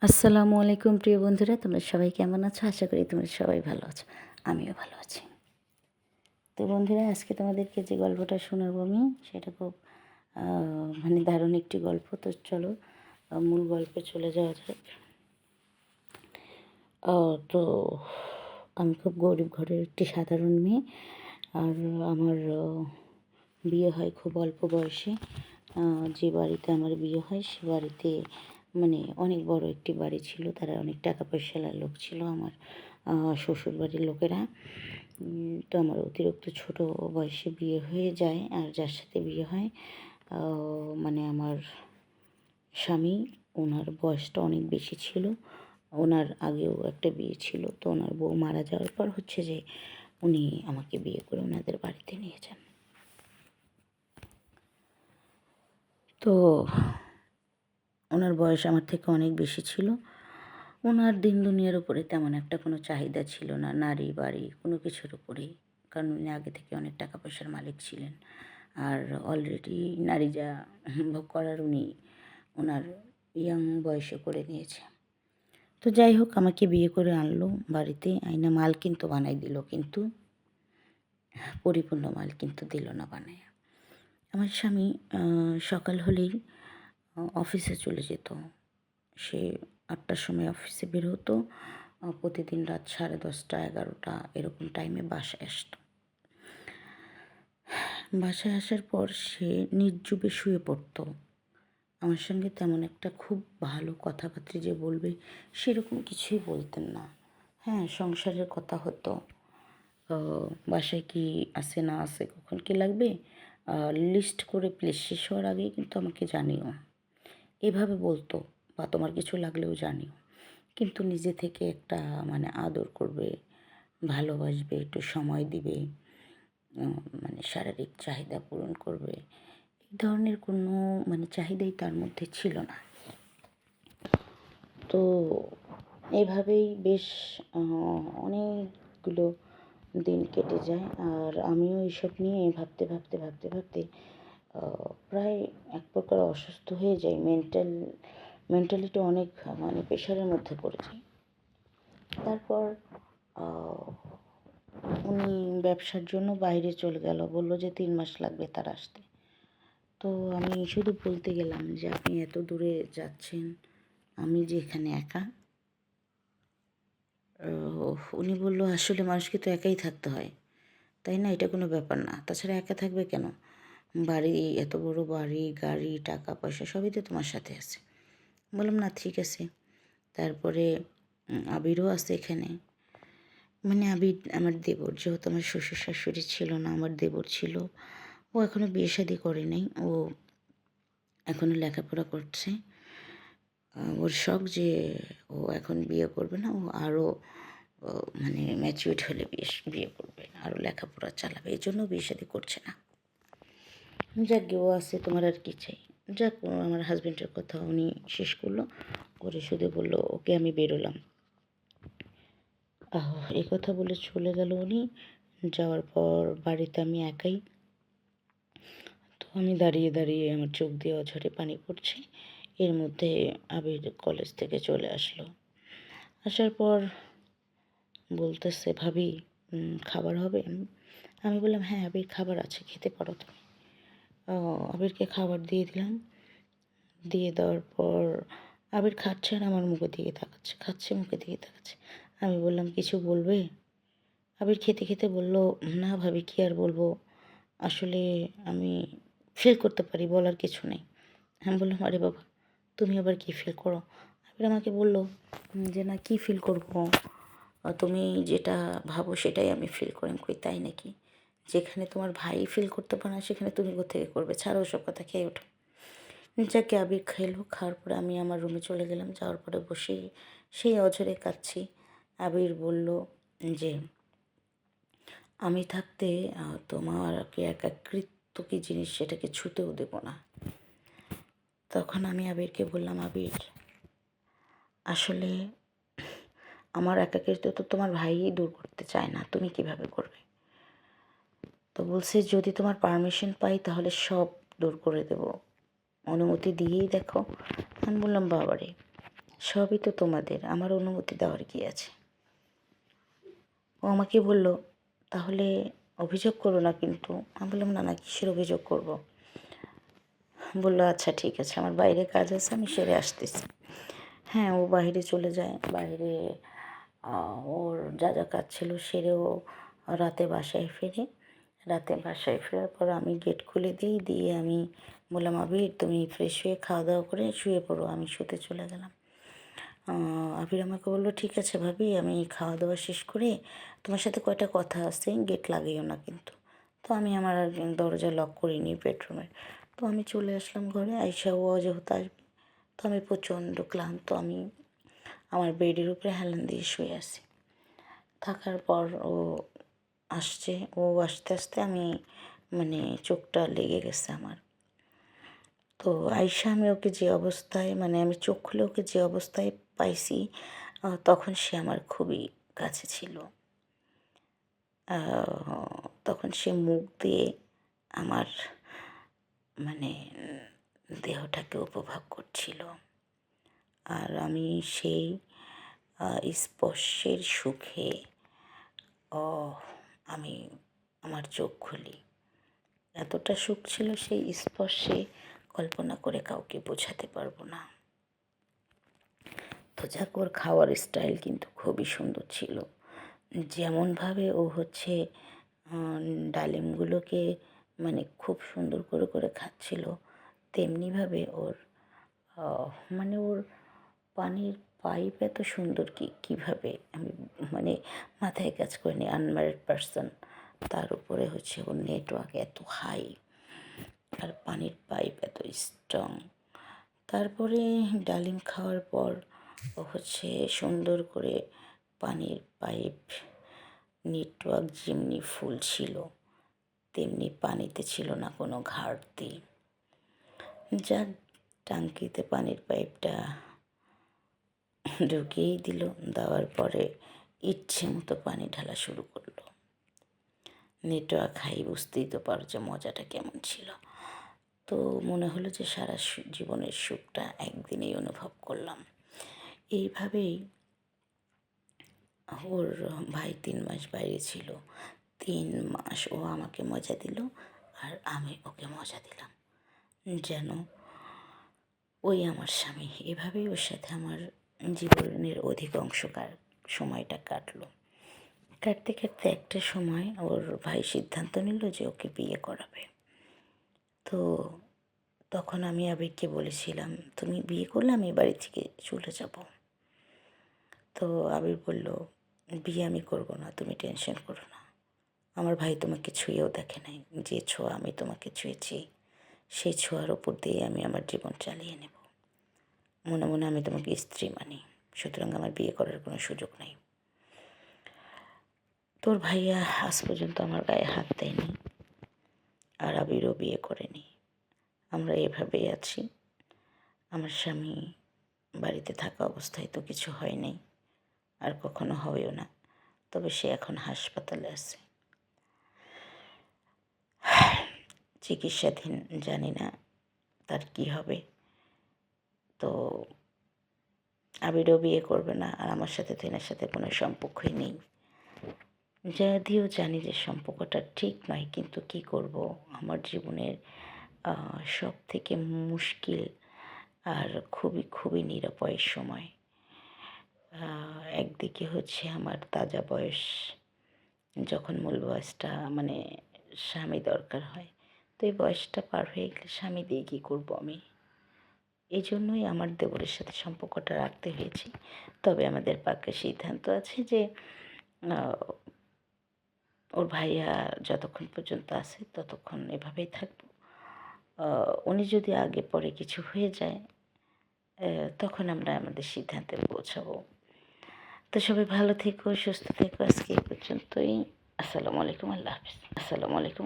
আসসালামু আলাইকুম প্রিয় বন্ধুরা, তোমরা সবাই কেমন আছো? আশা করি তোমরা সবাই ভালো আছো। আমিও ভালো আছি। তো বন্ধুরা, আজকে তোমাদেরকে যে গল্পটা শোনাবো আমি, সেটা খুব দারুণ একটি গল্প। তো চলো মূল গল্পে চলে যাওয়া যাক। তো আমি খুব গরিব ঘরের একটি সাধারণ মেয়ে। আর আমার বিয়ে হয় খুব অল্প বয়সে। যে বাড়িতে আমার বিয়ে হয় সে বাড়িতে অনেক বড় একটি বাড়ি ছিল। তারা অনেক টাকা পয়সাওয়ালা লোক ছিল আমার শ্বশুর বাড়ির লোকেরা। তো আমার অতিরিক্ত ছোট বয়সে বিয়ে হয়ে যায়। আর যার সাথে বিয়ে হয় আমার স্বামী, ওনার বয়সটা অনেক বেশি ছিল। ওনার আগেও একটা বিয়ে ছিল। তো ওনার বউ মারা যাওয়ার পর হচ্ছে যে উনি আমাকে বিয়ে করে ওনাদের বাড়িতে নিয়ে যান। তো ওনার বয়স আমার থেকে অনেক বেশি ছিল। ওনার দিন দুনিয়ার উপরে তেমন একটা কোনো চাহিদা ছিল না, নারী বাড়ি কোনো কিছুর উপরেই। কারণ উনি আগে থেকে অনেক টাকা পয়সার মালিক ছিলেন। আর অলরেডি নারী যা ভোগ করার উনি ওনার ইয়াং বয়সে করে নিয়েছে। তো যাই হোক, আমাকে বিয়ে করে আনলো বাড়িতে, আইনা মাল কিন্তু বানাই দিল, কিন্তু পরিপূর্ণ মাল কিন্তু দিল না বানায়। আমার স্বামী সকাল হলেই অফিসে চলে যেত। সে 8টার সময় অফিসে বের হতো। প্রতিদিন রাত 10:30 11টা এরকম টাইমে বাসায় আসতো। বাসায় আসার পর সে নির্জুবে শুয়ে পড়তো। আমার সঙ্গে তেমন একটা খুব ভালো কথাবার্তা যে বলবে সেরকম কিছুই বলতেন না। হ্যাঁ, সংসারের কথা হতো, বাসায় কি আছে না আছে, কখন কী লাগবে লিস্ট করে প্লিজ শেষ হওয়ার আগেই কিন্তু আমাকে জানিও, এভাবে বলতো। বা তোমার কিছু লাগলেও জানিও। কিন্তু নিজে থেকে একটা আদর করবে, ভালোবাসবে, একটু সময় দিবে, শারীরিক চাহিদা পূরণ করবে, এই ধরনের কোনো চাহিদাই তার মধ্যে ছিল না। তো এভাবেই বেশ অনেকগুলো দিন কেটে যায়। আর আমিও এইসব নিয়ে ভাবতে ভাবতে ভাবতে ভাবতে প্রায় এক প্রকার অসুস্থ হয়ে যাই। মেন্টালিটি অনেক প্রেশারের মধ্যে পড়ে যাই। তারপর উনি ব্যবসার জন্য বাইরে চলে গেল, বলল যে 3 মাস লাগবে তার আসতে। তো আমি শুধু বলতে গেলাম যে আপনি এত দূরে যাচ্ছেন, আমি যে এখানে একা। উনি বলল, আসলে মানুষকে তো একাই থাকতে হয়, তাই না? এটা কোনো ব্যাপার না। তাছাড়া একা থাকবে কেন? বাড়ি, এত বড় বাড়ি, গাড়ি, টাকা পয়সা সবই তো তোমার সাথে আছে। বললাম, না ঠিক আছে। তারপরে আবিরও আছে এখানে। আবির আমার দেবর, যেহেতু আমার শ্বশুর শাশুড়ি ছিল না, আমার দেবর ছিল। ও এখনও বিয়ে শাদী করে নাই, ও এখনও লেখাপড়া করছে। ওর শখ যে ও এখন বিয়ে করবে না, ও আরও ম্যাচিউরড হলে বিয়ে করবে, আরও লেখাপড়া চালাবে, এই জন্য বিয়ে শাদী করছে না। যাক গে, ও আছে, তোমার আর কি চাই। যাক, আমার হাজব্যান্ডের কথা উনি শেষ করলো করে শুধু বললো, ওকে আমি বেরোলাম। এই কথা বলে চলে গেল উনি। যাওয়ার পর বাড়িতে আমি একাই। তো আমি দাঁড়িয়ে দাঁড়িয়ে আমার চোখ দিয়ে অঝরে পানি পড়ছে। এর মধ্যে আবির কলেজ থেকে চলে আসলো। আসার পর বলতেছে, ভাবি খাবার হবে? আমি বললাম, হ্যাঁ আবির, খাবার আছে, খেতে পারো তুমি। আবিরকে খাবার দিয়ে দিলাম। দিয়ে দেওয়ার পর আবির খাচ্ছে আর আমার মুখের দিকে তাকাচ্ছে, খাচ্ছে মুখের দিকে তাকাচ্ছে। আমি বললাম, কিছু বলবে? আবির খেতে খেতে বলল, না ভাবি, কী আর বলবো, আসলে আমি ফিল করতে পারি, বলার কিছু নেই। আমি বললাম, আরে বাবা, তুমি আবার কী ফিল করো? আবির আমাকে বললো যে, না কী ফিল করবো, তুমি যেটা ভাবো সেটাই আমি ফিল করি। আমি কই, তাই নাকি? যেখানে তোমার ভাই ফিল করতে পারে না সেখানে তুমি কোত্থেকে করবে? ছাড়ো ওসব কথা, খেয়ে ওঠো। যাকে আবির খেলো, খাওয়ার পরে আমি আমার রুমে চলে গেলাম। যাওয়ার পরে বসেই সেই অঝরে কাঁদছি। আবির বলল যে, আমি থাকতে তোমাকে একাকৃত্ব কী জিনিস সেটাকে ছুঁতেও দেব না। তখন আমি আবিরকে বললাম, আবির, আসলে আমার একাকিত্ব তো তোমার ভাইই দূর করতে চায় না, তুমি কিভাবে করবে? তো বলছে, যদি তোমার পারমিশন পাই তাহলে সব দূর করে দেব, অনুমতি দিয়েই দেখো। আমি বললাম, বাবারে, সবই তো তোমাদের, আমার অনুমতি দেওয়ার কি আছে? ও আমাকে বলল, তাহলে অভিযোগ করো না কিন্তু। আমি বললাম, না না, কিসের অভিযোগ করব? বললো, আচ্ছা ঠিক আছে, আমার বাইরে কাজ আছে, আমি সেরে আসতেছি। হ্যাঁ, ও বাইরে চলে যায়। বাইরে ওর যা যা কাজ ছিল সেরেও রাতে বাসায় ফেরে। রাতে বাসায় ফেরার পর আমি গেট খুলে দিই, দিয়ে আমি বললাম, আবির তুমি ফ্রেশ হয়ে খাওয়া দাওয়া করে শুয়ে পড়ো। আমি শুতে চলে গেলাম। আবির আমাকে বললো, ঠিক আছে ভাবি, আমি খাওয়া দাওয়া শেষ করে তোমার সাথে কয়টা কথা আছে, গেট লাগিও না কিন্তু। তো আমি আমার আর দরজা লক করিনি বেডরুমের। তো আমি চলে আসলাম ঘরে। আইসা ও যেহেতু আসবে, তো আমি প্রচণ্ড ক্লান্ত। আমি আমার বেডের উপরে হেলান দিয়ে শুয়ে আছি। থাকার পর আসছে ও আস্তে আস্তে আমি মানে চোখটা লেগে গেছে আমার। তো আইসা আমি ওকে যে অবস্থায় মানে আমি চোখ খুলে ওকে যে অবস্থায় পাইছি, তখন সে আমার খুবই কাছে ছিল। তখন সে মুখ দিয়ে আমার মানে দেহটাকে উপভোগ করছিল। আর আমি সেই স্পর্শের সুখে আমি আমার চোখ খুলি। এতটা সুখ ছিল সেই স্পর্শে, কল্পনা করে কাউকে বোঝাতে পারবো না। তো যাক, ওর খাওয়ার স্টাইল কিন্তু খুবই সুন্দর ছিল। যেমনভাবে ও হচ্ছে ডালিমগুলোকে মানে খুব সুন্দর করে করে খাচ্ছিল, তেমনিভাবে ওর মানে ওর পানির পাইপ এত সুন্দর কীভাবে আমি মানে মাথায় কাজ করিনি। আনম্যারিড পারসন, তার উপরে হচ্ছে ওর নেটওয়ার্ক এত হাই, আর পানির পাইপ এত স্ট্রং। তারপরে ডালিম খাওয়ার পর ও হচ্ছে সুন্দর করে পানির পাইপ, নেটওয়ার্ক যেমনি ফুল ছিল তেমনি পানিতে ছিল না কোনো ঘাটতি। যাক, টাঙ্কিতে পানির পাইপটা ঢুকিয়েই দিল। দেওয়ার পরে ইচ্ছে মতো পানি ঢালা শুরু করলো। নেটওয়ার্ক হাই, বুঝতেই তো পারো যে মজাটা কেমন ছিল। তো মনে হলো যে সারা জীবনের সুখটা একদিনেই অনুভব করলাম। এইভাবেই ওর ভাই 3 মাস বাইরে ছিল। 3 মাস ও আমাকে মজা দিল, আর আমি ওকে মজা দিলাম, যেন ওই আমার স্বামী। এভাবেই ওর সাথে আমার জীবনের অধিকাংশকার সময়টা কাটলো। কাটতে কাটতে একটা সময় ওর ভাই সিদ্ধান্ত নিল যে ওকে বিয়ে করাবে। তো তখন আমি আবিরকে বলেছিলাম, তুমি বিয়ে করলে আমি বাড়ি থেকে চলে যাব। তো আবির বলল, বিয়ে আমি করবো না, তুমি টেনশন করো না। আমার ভাই তোমাকে ছুঁয়েও দেখে নাই। যে ছোঁয়া আমি তোমাকে ছুঁয়েছি, সেই ছোঁয়ার ওপর দিয়ে আমি আমার জীবন চালিয়ে নেব। মনে মনে আমি তোমাকে স্ত্রী মানি, সুতরাং আমার বিয়ে করার কোনো সুযোগ নেই। তোর ভাইয়া আজ পর্যন্ত আমার গায়ে হাত দেয়নি, আর আবিরও বিয়ে করেনি। আমরা এভাবেই আছি। আমার স্বামী বাড়িতে থাকা অবস্থায় তো কিছু হয় নাই, আর কখনো হবেও না। তবে সে এখন হাসপাতালে আছে, চিকিৎসাধীন। জানি না তার কি হবে। তো আবিরও বিয়ে করবে না, আর আমার সাথে তো এনার সাথে কোনো সম্পর্কই নেই। যদিও জানি যে সম্পর্কটা ঠিক নয়, কিন্তু কি করব, আমার জীবনের সব থেকে মুশকিল আর খুবই খুবই নিরাপয় সময়। একদিকে হচ্ছে আমার তাজা বয়স, যখন মূল বয়সটা মানে স্বামী দরকার হয়। তো এই বয়সটা পার হয়ে গেলে স্বামী দিয়ে কী করবো আমি? এই জন্যই আমার দেবরের সাথে সম্পর্কটা রাখতে হয়েছে। তবে আমাদের পাক্কা সিদ্ধান্ত আছে যে ওর ভাইয়া যতক্ষণ পর্যন্ত আছে ততক্ষণ এভাবেই থাকবো। উনি যদি আগে পরে কিছু হয়ে যায়, তখন আমরা আমাদের সিদ্ধান্তে পৌঁছাবো। তো সবাই ভালো থেকো, সুস্থ থেকো। আজকে এই পর্যন্তই। আসসালামু আলাইকুম, আল্লাহ হাফিজ। আসসালামু আলাইকুম।